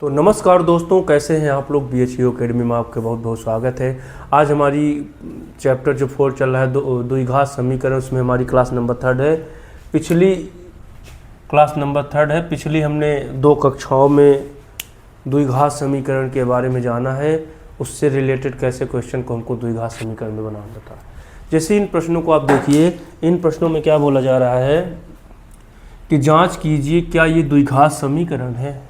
तो नमस्कार दोस्तों, कैसे हैं आप लोग। BHU अकेडमी में आपके बहुत बहुत स्वागत है। आज हमारी चैप्टर जो 4 चल रहा है द्विघात समीकरण, उसमें हमारी क्लास नंबर 3 है। पिछली हमने 2 कक्षाओं में द्विघात समीकरण के बारे में जाना है, उससे रिलेटेड कैसे क्वेश्चन को हमको द्विघात समीकरण में बनाना था। जैसे इन प्रश्नों को आप देखिए, इन प्रश्नों में क्या बोला जा रहा है कि जांच कीजिए क्या ये द्विघात समीकरण है।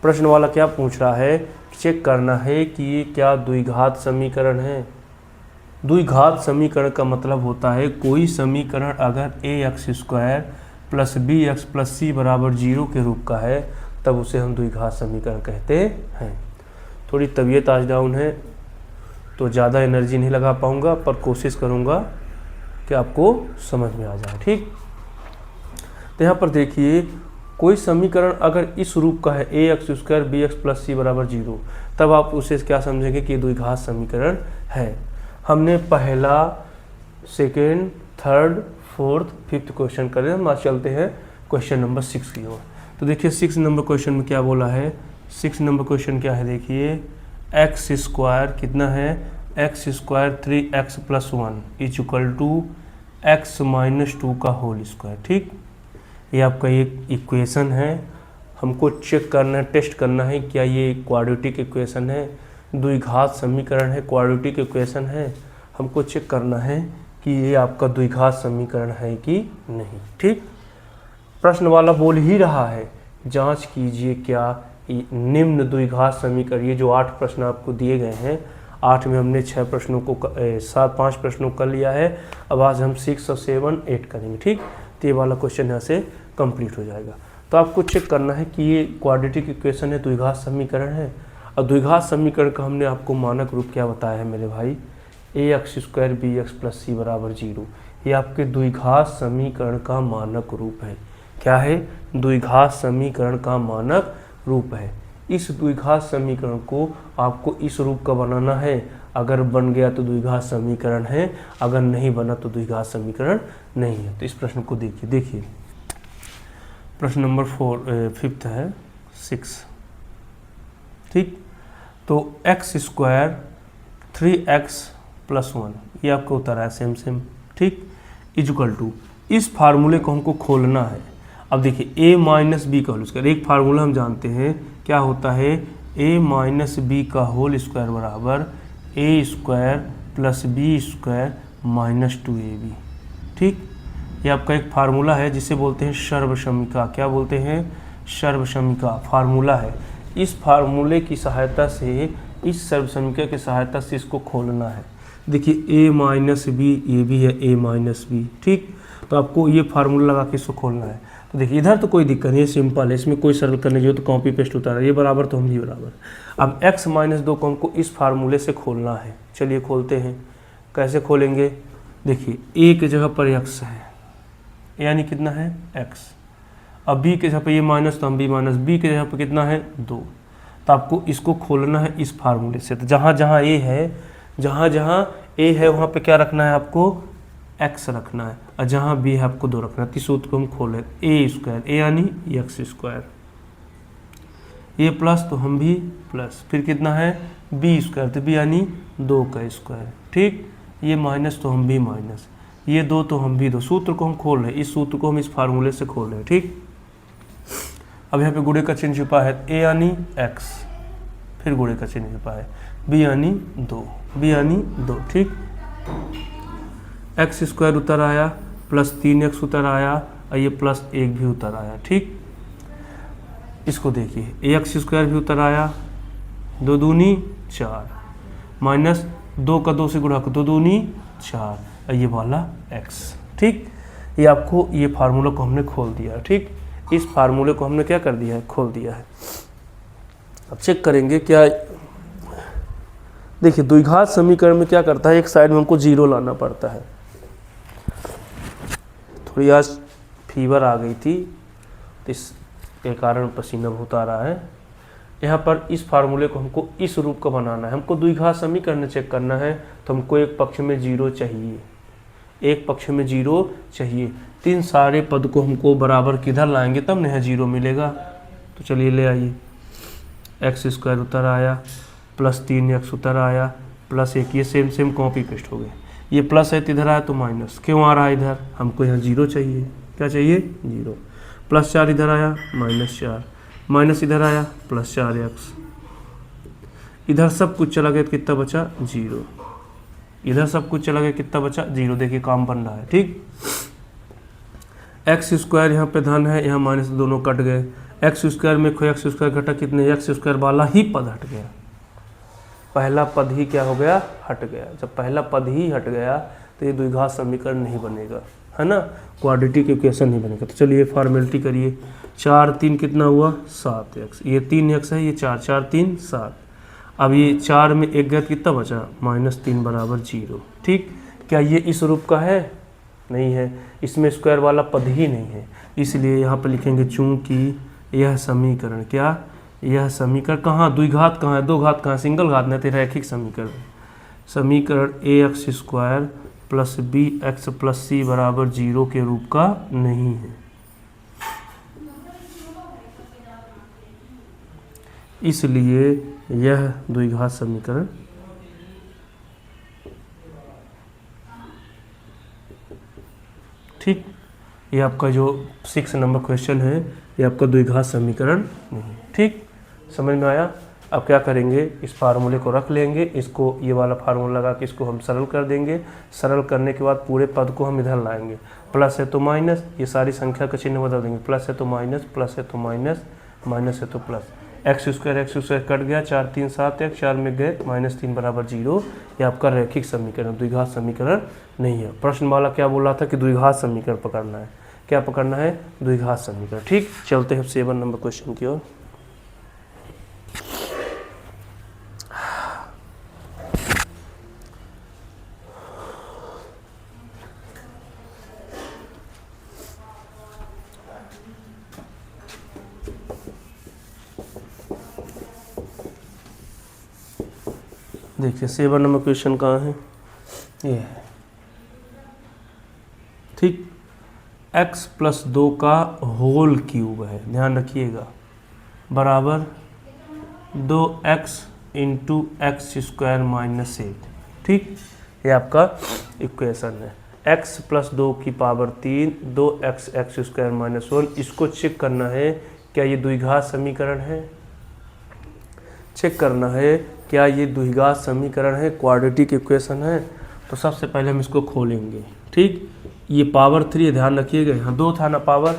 प्रश्न वाला क्या पूछ रहा है, चेक करना है कि ये क्या द्विघात समीकरण है। द्विघात समीकरण का मतलब होता है कोई समीकरण अगर ax² + bx + c = 0 के रूप का है तब उसे हम द्विघात समीकरण कहते हैं। थोड़ी तबीयत आज डाउन है तो ज़्यादा एनर्जी नहीं लगा पाऊँगा, पर कोशिश करूँगा कि आपको समझ में आ जाए। ठीक, तो यहाँ पर देखिए, कोई समीकरण अगर इस रूप का है ax² bx + c = 0 तब आप उसे क्या समझेंगे कि द्विघात समीकरण है। हमने पहला, second, third, fourth, fifth question कर रहे हैं। हम आज चलते हैं क्वेश्चन नंबर 6 की ओर। तो देखिए 6 नंबर क्वेश्चन में क्या बोला है। 6 नंबर क्वेश्चन क्या है, देखिए x² कितना है, x² 3x + 1 = x - 2 का होल स्क्वायर। ठीक, ये आपका एक इक्वेशन है। हमको चेक करना है, टेस्ट करना है क्या ये क्वाड्रेटिक इक्वेशन है, द्विघात समीकरण है, क्वाड्रेटिक इक्वेशन है। हमको चेक करना है कि ये आपका द्विघात समीकरण है कि नहीं। ठीक, प्रश्न वाला बोल ही रहा है जांच कीजिए क्या निम्न द्विघात समीकरण। ये जो 8 प्रश्न आपको दिए गए हैं, 8 में हमने 6 प्रश्नों को 5 प्रश्नों को कर लिया है। अब आज हम 6 और 7, 8 करेंगे। ठीक, तो ये वाला क्वेश्चन यहाँ से कंप्लीट हो जाएगा। तो आपको चेक करना है कि ये क्वाड्रेटिक इक्वेशन है, द्विघात समीकरण है। और द्विघात समीकरण का हमने आपको मानक रूप क्या बताया है मेरे भाई, ax² bx + c = 0। ये आपके द्विघात समीकरण का मानक रूप है। क्या है, द्विघात समीकरण का मानक रूप है। इस द्विघात समीकरण को आपको इस रूप का बनाना है। अगर बन गया तो द्विघात समीकरण है, अगर नहीं बना तो द्विघात समीकरण नहीं है। तो इस प्रश्न को देखिए प्रश्न नंबर 5 है 6। ठीक, तो x² 3x + 1 ये आपको उत्तर है सेम। ठीक, = इस फार्मूले को हमको खोलना है। अब देखिए a - b का होल स्क्वायर, एक फार्मूला हम जानते हैं क्या होता है, a - b का होल स्क्वायर बराबर a² + b² - 2ab। ठीक, ये आपका एक फार्मूला है जिसे बोलते हैं सर्वसमीका। क्या बोलते हैं, सर्वसमीका फार्मूला है। इस फार्मूले की सहायता से, इस सर्वसमीका की सहायता से इसको खोलना है। देखिए a - b, ये भी है a - b। ठीक, तो आपको ये फार्मूला लगा के इसको खोलना है। तो देखिए इधर तो कोई दिक्कत नहीं है, सिंपल है, इसमें कोई सरल करने जो तो कॉपी पेस्ट होता है, ये बराबर तो हम भी बराबर। अब x - 2 को हमको इस फार्मूले से खोलना है। चलिए खोलते हैं। कैसे खोलेंगे, देखिए a की जगह पर x है, यानी कितना है x। अब b की जगह पर ये माइनस, तो हम b की जगह पर कितना है 2। तो आपको इसको खोलना है इस फार्मूले से। तो जहाँ जहाँ a है वहाँ पे क्या रखना है आपको, x रखना है, और जहाँ b है आपको 2 रखना है। इस सूत्र को हम खोलें, a² a यानी x², ये प्लस तो हम भी प्लस, फिर कितना है b², तो b यानी 2 का स्क्वायर। ठीक, ये माइनस तो हम भी माइनस, ये 2 तो हम भी 2। सूत्र को हम खोल रहे हैं, इस सूत्र को हम इस फार्मूले से खोल रहे हैं। ठीक, अब यहाँ पे गुणे का चिन्ह छुपा है, a यानी x, फिर गुणे का चिन्ह छुपा है, b यानी 2। ठीक, x² उतर आया, प्लस 3x उतर आया, और ये +1 भी उतर आया। ठीक, इसको देखिए ax² भी उतर आया, 2 दूनी 4, माइनस 2 का 2 से गुणा, 2 दूनी 4, और ये वाला x। ठीक, ये आपको ये फार्मूला को हमने खोल दिया है। ठीक, इस फार्मूले को हमने क्या कर दिया है, खोल दिया है। अब चेक करेंगे क्या, देखिए द्विघात समीकरण में क्या करता है, एक साइड में हमको 0 लाना पड़ता है। थोड़ी आज फीवर आ गई थी तो इसके कारण पसीना बहुत आ रहा है। यहाँ पर इस फार्मूले को हमको इस रूप का बनाना है। हमको द्विघात समीकरण चेक करना है, तो हमको एक पक्ष में 0 चाहिए, एक पक्ष में 0 चाहिए। 3 सारे पद को हमको बराबर किधर लाएंगे तब न 0 मिलेगा। तो चलिए ले आइए, एक्स स्क्वायर उतर आया, प्लस 3x उतर आया, प्लस 1, ये सेम सेम कॉपी पेस्ट हो गए। ये प्लस है तो इधर आया तो माइनस, क्यों आ रहा है इधर, हमको यहाँ 0 चाहिए, क्या चाहिए 0। प्लस 4 इधर आया, -4, माइनस इधर आया, प्लस 4x, इधर सब कुछ चला गया तो कितना बचा 0, इधर सब कुछ चला गया कितना बचा 0। देखिए काम बन रहा है, ठीक। एक्स स्क्वायर यहाँ पे धन है, यहाँ माइनस, दोनों कट गए। एक्स स्क्वायर में कोई एक्स स्क्वायर घटा कितने, एक्स स्क्वायर वाला ही पद हट गया, पहला पद ही क्या हो गया, हट गया। जब पहला पद ही हट गया तो ये द्विघात समीकरण नहीं बनेगा, है ना, क्वाड्रेटिक इक्वेशन नहीं बनेगा। तो चलिए फॉर्मेलिटी करिए। 4 3 कितना हुआ 7x, ये 3x है, ये 4 4 3 7। अब ये 4 में 1 गया कितना बचा, -3 बराबर 0, ठीक। क्या ये इस रूप का है, नहीं है, इसमें स्क्वायर वाला पद ही नहीं है, इसलिए यहाँ पर लिखेंगे चूंकि यह समीकरण, क्या यह समीकरण कहाँ, द्विघात कहाँ है, दो घात कहाँ, सिंगल घात नहीं तो रैखिक समीकरण। समीकरण ax square plus bx plus c बराबर 0 के रूप का नहीं है, इसलिए यह द्विघात समीकरण ठीक। ये आपका जो 6 नंबर क्वेश्चन है ये आपका द्विघात समीकरण नहीं है, ठीक। समझ में आया। अब क्या करेंगे, इस फार्मूले को रख लेंगे, इसको ये वाला फार्मूला लगा के इसको हम सरल कर देंगे। सरल करने के बाद पूरे पद को हम इधर लाएंगे, प्लस है तो माइनस, ये सारी संख्या का चिन्ह बदल देंगे, प्लस है तो माइनस, प्लस है तो माइनस, माइनस है तो प्लस। एक्स स्क्वायर कट गया, 4 3 7 1, 4 में गए, -3 बराबर 0। ये आपका रैखिक समीकरण, द्विघात समीकरण नहीं है। प्रश्न वाला क्या बोल रहा था कि द्विघात समीकरण पकड़ना है, क्या पकड़ना है, द्विघात समीकरण, ठीक। चलते हैं 7 नंबर क्वेश्चन की ओर। देखिए 7 नंबर क्वेश्चन कहाँ है, ये है, ठीक। x प्लस 2 का होल क्यूब है, ध्यान रखिएगा, बराबर 2x इंटू एक्स स्क्वायर -1, ठीक। ये आपका इक्वेशन है। x प्लस 2 की पावर 3, 2x एक्स स्क्वायर -1, इसको चेक करना है क्या ये द्विघात समीकरण है, चेक करना है क्या ये द्विघात समीकरण है, क्वाड्रेटिक इक्वेशन है। तो सबसे पहले हम इसको खोलेंगे, ठीक। ये पावर 3, ध्यान रखिएगा, यहाँ 2 था ना पावर,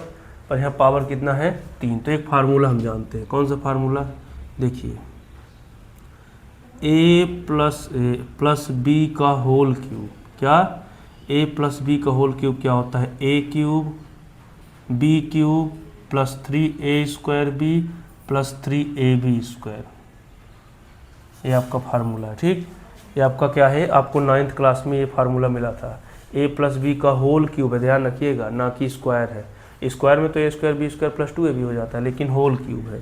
पर यहाँ पावर कितना है 3। तो एक फार्मूला हम जानते हैं, कौन सा फार्मूला, देखिए a प्लस b का होल क्यूब, क्या a प्लस b का होल क्यूब क्या होता है, a cube b cube plus 3a square b plus 3ab square. ये आपका फार्मूला है, ठीक। ये आपका क्या है, आपको 9th क्लास में ये फार्मूला मिला था। a प्लस बी का होल क्यूब है, ध्यान रखिएगा, ना कि स्क्वायर है। स्क्वायर में तो a square b square plus 2ab हो जाता है, लेकिन होल क्यूब है।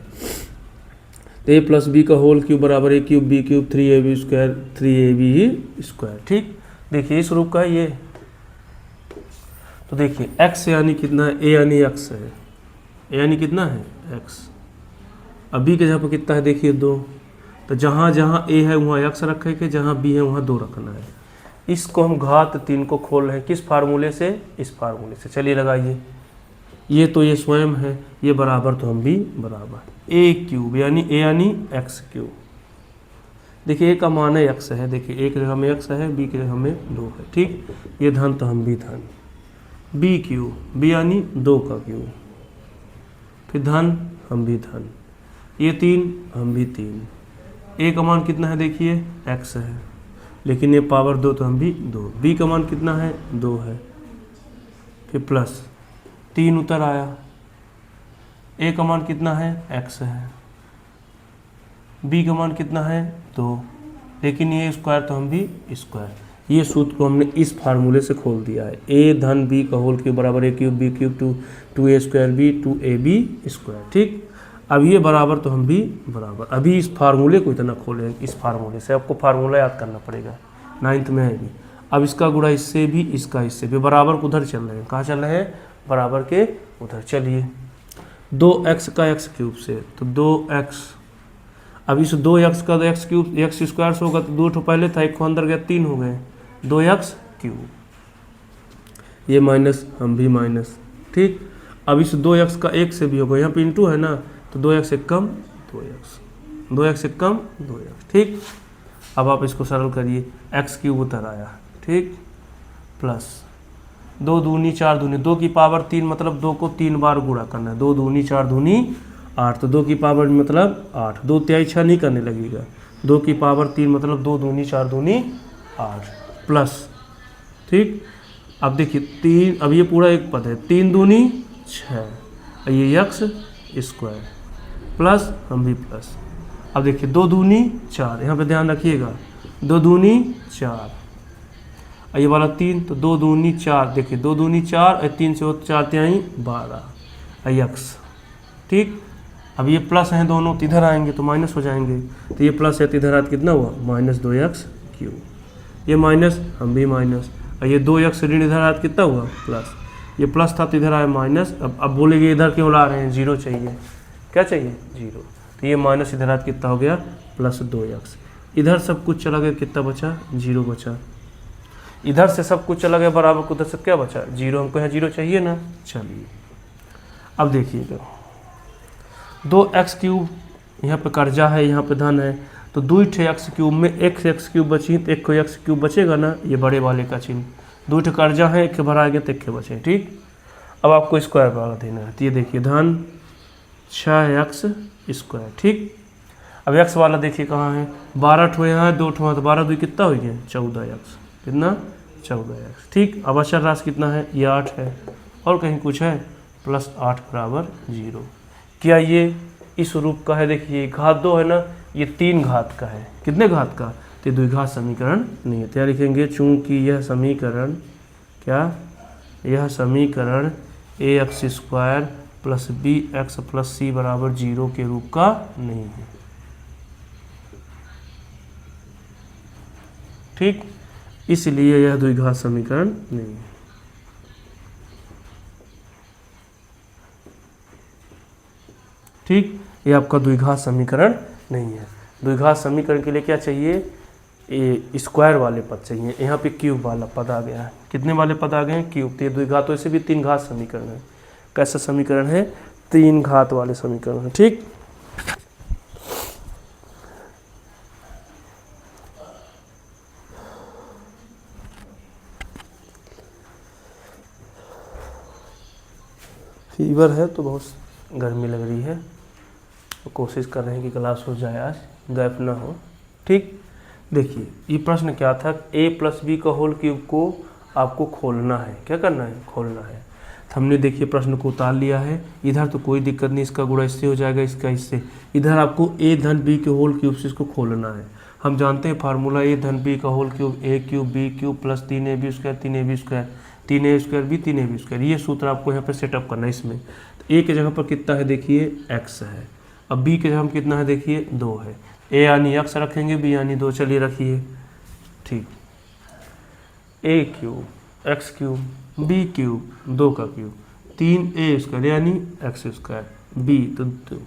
तो a प्लस बी का होल क्यूब बराबर a cube b cube 3ab square 3ab square, ठीक। देखिए इस रूप का है ये। तो देखिए x यानी कितना है, a यानी x है, a यानी कितना है x, अब b के जगह पर कितना है, देखिए 2। तो जहाँ जहाँ a है वहाँ x रखेंगे, जहाँ b है वहाँ 2 रखना है। इसको हम घात 3 को खोल रहे हैं, किस फार्मूले से, इस फार्मूले से। चलिए लगाइए, ये तो ये स्वयं है, ये बराबर तो हम भी बराबर a क्यूब यानी a यानी x क्यूब। देखिए a का मान है x है, देखिए a की जगह में x है, b की जगह में 2 है, ठीक। ये धन तो हम भी धन, b क्यूब, b यानी 2 का क्यूब, फिर धन हम भी धन, ये 3 हम भी 3। a का मान कितना है, देखिए x है, लेकिन ये पावर 2 तो हम भी 2। b का मान कितना है 2 है, फिर प्लस 3 उतर आया। a का मान कितना है x है, b का मान कितना है 2, लेकिन ये स्क्वायर तो हम भी स्क्वायर। ये सूत्र को हमने इस फार्मूले से खोल दिया है, a धन b का होल क्यूब बराबर a cube b cube 2a square b 2ab square, ठीक। अब ये बराबर तो हम भी बराबर। अभी इस फार्मूले को इतना खोलें, इस फार्मूले से आपको फार्मूला याद करना पड़ेगा, 9th में है भी। अब इसका गुणा इससे भी, इसका इससे भी, बराबर को उधर चल रहे हैं, कहाँ चल रहे हैं, बराबर के उधर। चलिए 2x का x क्यूब से, तो 2x, अब इस 2x का 2x³ एक्स स्क्वायर से होगा तो 2 ठो पहले था, एक को अंदर गया 3 हो गए, 2x³। ये माइनस हम भी माइनस, ठीक। अब इस 2x का 1 से भी होगा, यहाँ पे इंटू है ना, तो 2x से कम 2x, 2x से कम 2x, ठीक। अब आप इसको सरल करिए, x³ उतर आया, ठीक, प्लस 2 दूनी 4 दूनी, 2 की पावर 3 मतलब 2 को 3 बार गुणा करना है, 2 दूनी 4 दूनी 8, तो 2 की पावर मतलब 8, 2 तिहाई 6 नहीं करने लगेगा, 2 की पावर 3 मतलब 2 दूनी 4 दूनी 8 प्लस, ठीक। अब देखिए 3, अब ये पूरा एक पद है, 3 दूनी 6, ये x² प्लस हम भी प्लस। अब देखिए 2 दूनी 4, यहाँ पे ध्यान रखिएगा, 2 दूनी 4, ये वाला 3, तो 2 दूनी 4, देखिए 2 दूनी 4, 3 से 4 तिहाई 12 x, ठीक। अब ये प्लस हैं दोनों, तो इधर आएंगे तो माइनस हो जाएंगे, तो ये प्लस है तो इधर आते कितना हुआ -2x³, ये माइनस हम भी माइनस, और ये 2x ऋण इधर आते कितना हुआ प्लस, ये प्लस था तो इधर आया माइनस। अब बोलेंगे इधर क्यों ला रहे हैं, 0 चाहिए, क्या चाहिए 0, तो ये माइनस इधर आते कितना हो गया +2x, इधर सब कुछ चला गया, कितना बचा 0 बचा, इधर से सब कुछ चला गया बराबर को, उधर से क्या बचा 0, हमको यहाँ 0 चाहिए ना। चलिए अब देखिएगा 2x³ यहाँ पे कर्जा है, यहाँ पे धन है, तो 2 x³ में एक x³ बची तो एक को x³ बचेगा ना, ये बड़े वाले का चिन्ह, 2 कर्जा है, एक के भरा गया तो एक के बचे, ठीक। अब आपको स्क्वायर वाला देना है, तो ये देखिए धन 6x², ठीक। अब x वाला देखिए कहाँ है, 12 ठो यहाँ है, 2 ठो है, तो 12 2 कितना हो गया 14x, कितना 14x, ठीक। अब अचर राशि कितना है, ये 8 है, और कहीं कुछ है, +8 = 0। क्या ये इस रूप का है, देखिए घात 2 है ना, ये 3 घात का है, कितने घात का, तो द्विघात समीकरण नहीं है, तो लिखेंगे चूंकि यह समीकरण, क्या, यह समीकरण ax² + bx + c = 0 के रूप का नहीं है, ठीक, इसलिए यह द्विघात समीकरण नहीं है, ठीक। ये आपका द्विघात समीकरण नहीं है। द्विघात समीकरण के लिए क्या चाहिए, ये स्क्वायर वाले पद चाहिए, यहाँ पे क्यूब वाला पद आ गया है, कितने वाले पद आ गए हैं, क्यूब, तो ये द्विघात वैसे भी 3 घात समीकरण है, कैसा समीकरण है, 3 घात वाले समीकरण है, ठीक। फीवर है तो बहुत गर्मी लग रही है, तो कोशिश कर रहे हैं कि क्लास हो जाए, आज गैप ना हो, ठीक। देखिए ये प्रश्न क्या था, a + b का होल क्यूब को आपको खोलना है, क्या करना है, खोलना है, तो हमने देखिए प्रश्न को उतार लिया है, इधर तो कोई दिक्कत नहीं, इसका गुणा इससे हो जाएगा, इसका इससे, इधर आपको a धन b के होल क्यूब से इसको खोलना है। हम जानते हैं फार्मूला a धन b का whole cube a³ b³ + 3ab² 3ab², 3a² b 3ab², ये सूत्र आपको यहाँ पे सेटअप करना है इसमें। तो a के जगह पर कितना है, देखिए x है, अब b के जगह पर कितना है, देखिए 2 है, a यानी x रखेंगे, b यानी 2, चलिए रखिए, ठीक, a³ x³ b³ 2 का क्यूब, 3a² यानी x², b तो 2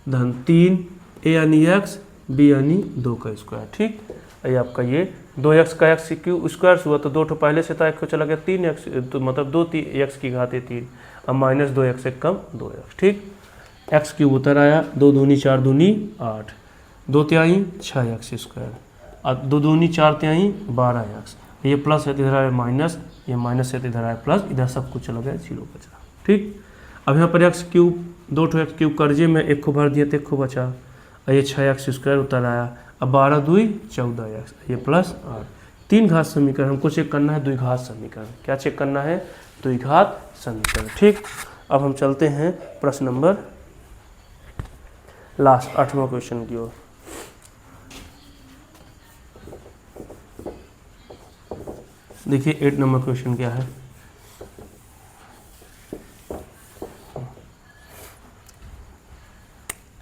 धन 3 a यानी x, b यानी 2 का स्क्वायर, ठीक। ये आपका ये 2x का x³ हुआ, तो 2 ठो पहले से था, एक को चला गया 3x, तो मतलब 2x की घात 3, अब -2x से कम 2x, ठीक। x³ उतर आया, 2 दूनी 4 दूनी 8, 2 तिहाई 6x², अब 2 दूनी 4 तिहाई 12x, ये प्लस है तो इधर आया माइनस, ये माइनस है तो इधर आया प्लस, इधर सब कुछ चला गया 0 बचा, ठीक। अब यहाँ पर x³ 2 ठो x³ कर्जे में, एक को भर दिया तो एक को बचा, ये 6x² उतर आया, अब 12 2 14x, ये +8, 3 घात समीकरण हमको चेक करना है, द्विघात समीकरण, क्या चेक करना है, द्विघात समीकरण, ठीक। अब हम चलते हैं प्रश्न नंबर लास्ट 8वां क्वेश्चन की ओर। देखिए 8 नंबर क्वेश्चन क्या है,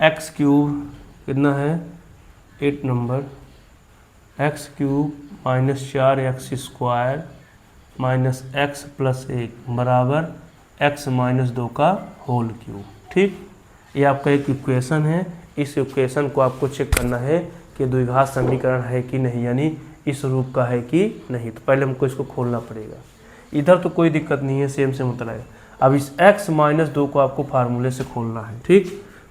x³ कितना है, 8 number, x³ -4x² -x + 1 = x - 2 का होल क्यूब, ठीक। ये आपका एक इक्वेशन है, इस इक्वेशन को आपको चेक करना है कि द्विघात समीकरण है कि नहीं, यानी इस रूप का है कि नहीं। तो पहले हमको इसको खोलना पड़ेगा। इधर तो कोई दिक्कत नहीं है, सेम उतर आएगा। अब इस x माइनस 2 को आपको फार्मूले से खोलना है। ठीक,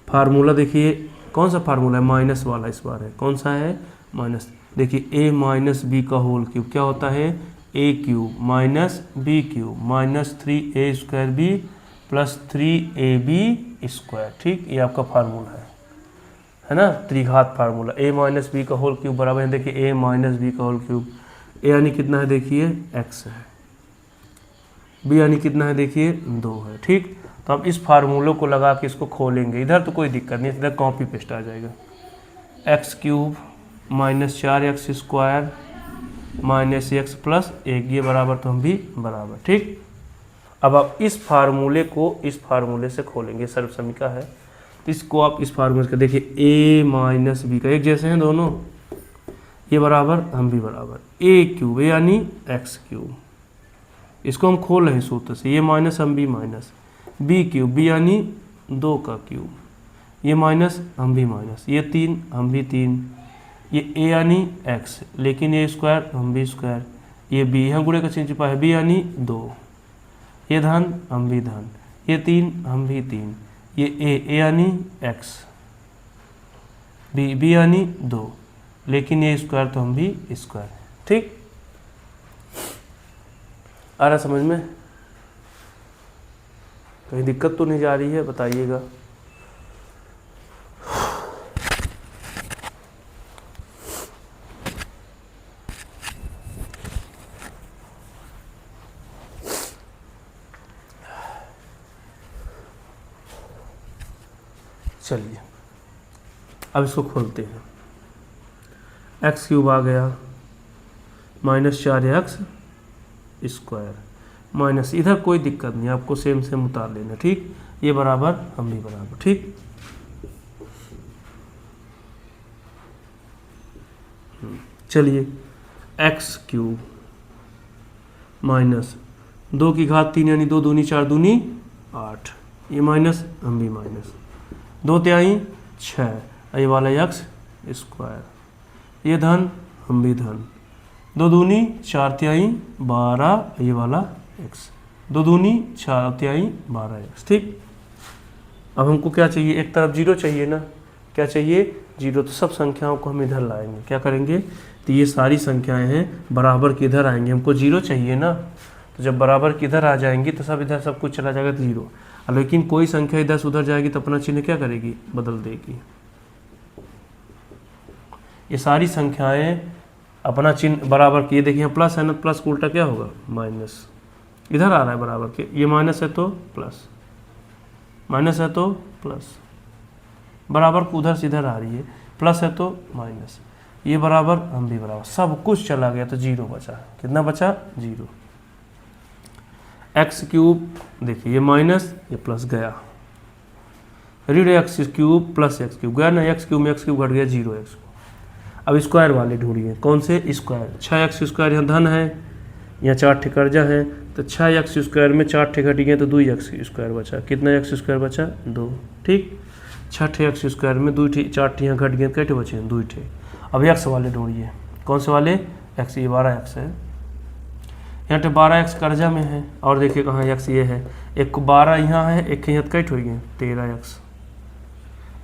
फार्मूला देखिए कौन सा फार्मूला है, माइनस वाला इस बार है। कौन सा है, माइनस। देखिए a माइनस बी का होल क्यूब क्या होता है, a cube minus b cube minus 3a square b plus 3ab square. ठीक, ये आपका फार्मूला है ना, त्रिघात फार्मूला। a माइनस बी का होल क्यूब बराबर है, देखिए a माइनस बी का होल क्यूब, a यानी कितना है, देखिए x है, b यानी कितना है, देखिए 2 है। ठीक, तो अब इस फार्मूले को लगा के इसको खोलेंगे। इधर तो कोई दिक्कत नहीं, इधर कॉपी पेस्ट आ जाएगा। X cube minus 4x square minus x plus 1, ये बराबर तो हम भी बराबर। ठीक, अब आप इस फार्मूले को इस फार्मूले से खोलेंगे, सर्व समीका है तो इसको आप इस फार्मूले से देखिए a माइनस बी का एक जैसे हैं दोनों, ये बराबर हम भी बराबर a क्यूब यानी x क्यूब, इसको हम खोल रहे हैं सूत्र से, ये माइनस हम भी माइनस b क्यूब, b यानी 2 का क्यूब, ये माइनस हम भी माइनस, ये 3 हम भी 3, ये a यानी x लेकिन ये स्क्वायर हम भी स्क्वायर, ये b यहाँ गुणे का चिन्ह छिपा है, b यानी 2, ये धन हम भी धन, ये 3 हम भी 3, ये a यानी x, b यानी 2 लेकिन ये स्क्वायर तो हम भी स्क्वायर। ठीक, आ रहा समझ में, कहीं दिक्कत तो नहीं जा रही है, बताइएगा। चलिए अब इसको खोलते हैं। एक्स क्यूब आ गया माइनस 4x स्क्वायर माइनस, इधर कोई दिक्कत नहीं, आपको सेम उतार लेना। ठीक, ये बराबर हम भी बराबर। ठीक, चलिए एक्स क्यूब माइनस 2 की घात 3 यानी 2 दूनी 4 दूनी 8, ये माइनस हम भी माइनस, 2 तिहाई 6, ये वाला x स्क्वायर, ये धन हम भी धन, 2 दूनी 4 तिहाई 12, ये वाला x, 2 दूनी 4 तिहाई 12x। ठीक, अब हमको क्या चाहिए, एक तरफ 0 चाहिए ना, क्या चाहिए 0, तो सब संख्याओं को हम इधर लाएंगे। क्या करेंगे, तो ये सारी संख्याएं हैं बराबर के इधर आएंगे, हमको 0 चाहिए ना, तो जब बराबर के इधर आ जाएंगी तो सब इधर सब कुछ चला जाएगा तो 0, लेकिन कोई संख्या इधर से उधर जाएगी तो अपना चिन्ह क्या करेगी, बदल देगी। ये सारी संख्याएं अपना चिन्ह बराबर की, ये देखिए प्लस है ना, प्लस को उल्टा क्या होगा, माइनस, इधर आ रहा है बराबर के, ये माइनस है तो प्लस, माइनस है तो प्लस, बराबर को उधर से इधर आ रही है, प्लस है तो माइनस, ये बराबर हम भी बराबर, सब कुछ चला गया तो 0 बचा। कितना बचा, 0। एक्स क्यूब देखिए ये माइनस ये प्लस गया, read x cube plus x cube गया ना, एक्स क्यूब में एक्स क्यूब घट गया 0x। अब स्क्वायर वाले ढूंढिए, कौन से स्क्वायर, 6x स्क्वायर यहाँ धन है, यहाँ 4 ठे कर्जा है, तो 6x स्क्वायर में 4 ठे घट गए तो 2x स्क्वायर बचा, कितना x स्क्वायर बचा, 2। ठीक, 6 x स्क्वायर में 2 ठे 4 ठे यहाँ घट गए, कैसे बचे 2 ठे। अब x वाले ढूंढिए, कौन से वाले, x, ये 12x है, यहाँ पे 12x कर्जा में है, और देखिए कहाँ x ये है, एक 12 यहाँ है, एक यहाँ कैट हो गए 13x,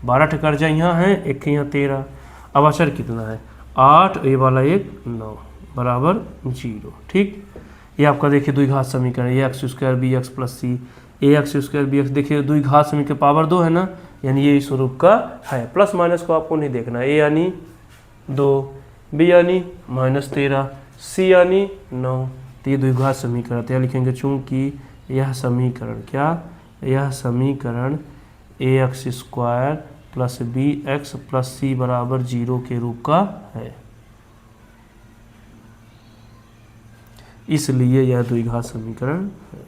12 ठे कर्जा यहाँ है, एक यहाँ 13, अब अचर कितना है 8, ये वाला एक 9 बराबर 0। ठीक, ये आपका देखिए द्विघात समीकरण, ये X square B X plus C, A X square B X, देखिए द्विघात समीकरण पावर 2 है ना, यानी ये इस स्वरूप का है। प्लस माइनस को आपको नहीं देखना, ए यानी 2, बी यानी -13, सी यानी 9, तो ये द्विघात समीकरण तो लिखेंगे, चूंकि यह समीकरण क्या, यह समीकरण A X square plus B X plus C बराबर 0 के रूप का है, इसलिए यह द्विघात समीकरण है।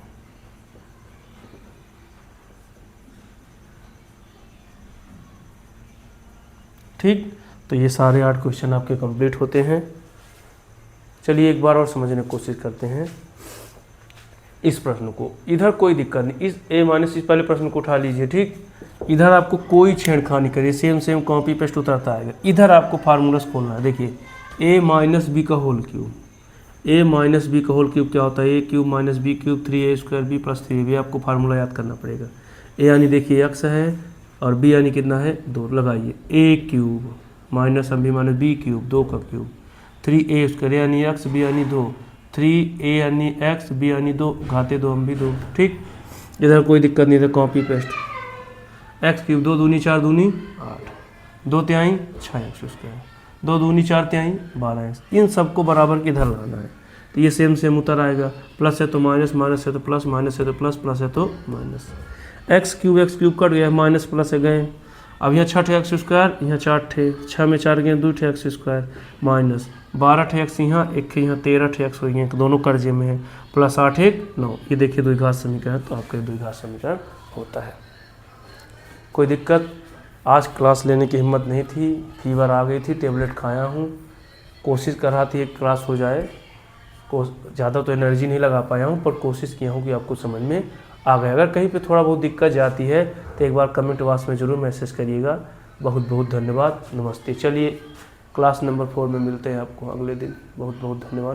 ठीक, तो ये सारे 8 क्वेश्चन आपके कंप्लीट होते हैं। चलिए एक बार और समझने की कोशिश करते हैं। इस प्रश्न को, इधर कोई दिक्कत नहीं, इस a माइनस इस पहले प्रश्न को उठा लीजिए, ठीक। इधर आपको कोई छेड़खानी करिए, सेम कॉपी पेस्ट उतरता आएगा। इधर आपको फार्मूलास खोलना है। देखिए a माइनस बी का whole cube, a minus b का होल क्यूब क्या होता है, a cube minus b cube 3a² b plus 3b, आपको फार्मूला याद करना पड़ेगा। a यानी देखिए x है और b यानी कितना है 2, लगाइए a क्यूब माइनस हम भी माइनस बी क्यूब 2 का क्यूब 3a² यानी x, b यानी 2, 3a यानी x, b यानी 2, घाते 2 हम भी 2, ठीक। इधर कोई दिक्कत नहीं, इधर कॉपी पेस्ट, x क्यूब 2 दूनी 4 दूनी 8, 2 तिहाई 6x², 2 दूनी 4 तिहाई 12x, इन सबको बराबर के इधर लाना है। तो ये सेम उतर आएगा, प्लस है तो माइनस, माइनस है तो प्लस, माइनस है तो प्लस, प्लस है तो माइनस। x क्यूब कट गया, माइनस प्लस है गए। अब यहाँ 6x², यहाँ 4 थे, 6 में 4 गए 2x² माइनस 12x यहाँ, एक यहाँ 13x हो गए, दोनों कर्जे में है, प्लस 8 1 9। ये देखिए द्विघात समीकरण, तो आपका द्विघात समीकरण होता है। कोई दिक्कत? आज क्लास लेने की हिम्मत नहीं थी, फीवर आ गई थी, टेबलेट खाया हूँ, कोशिश कर रहा थी एक क्लास हो जाए, ज़्यादा तो एनर्जी नहीं लगा पाया हूँ, पर कोशिश किया हूँ कि आपको समझ में आ गया। अगर कहीं पे थोड़ा बहुत दिक्कत जाती है तो एक बार कमेंट बॉक्स में ज़रूर मैसेज करिएगा। बहुत बहुत धन्यवाद, नमस्ते। चलिए क्लास नंबर 4 में मिलते हैं आपको अगले दिन। बहुत बहुत धन्यवाद।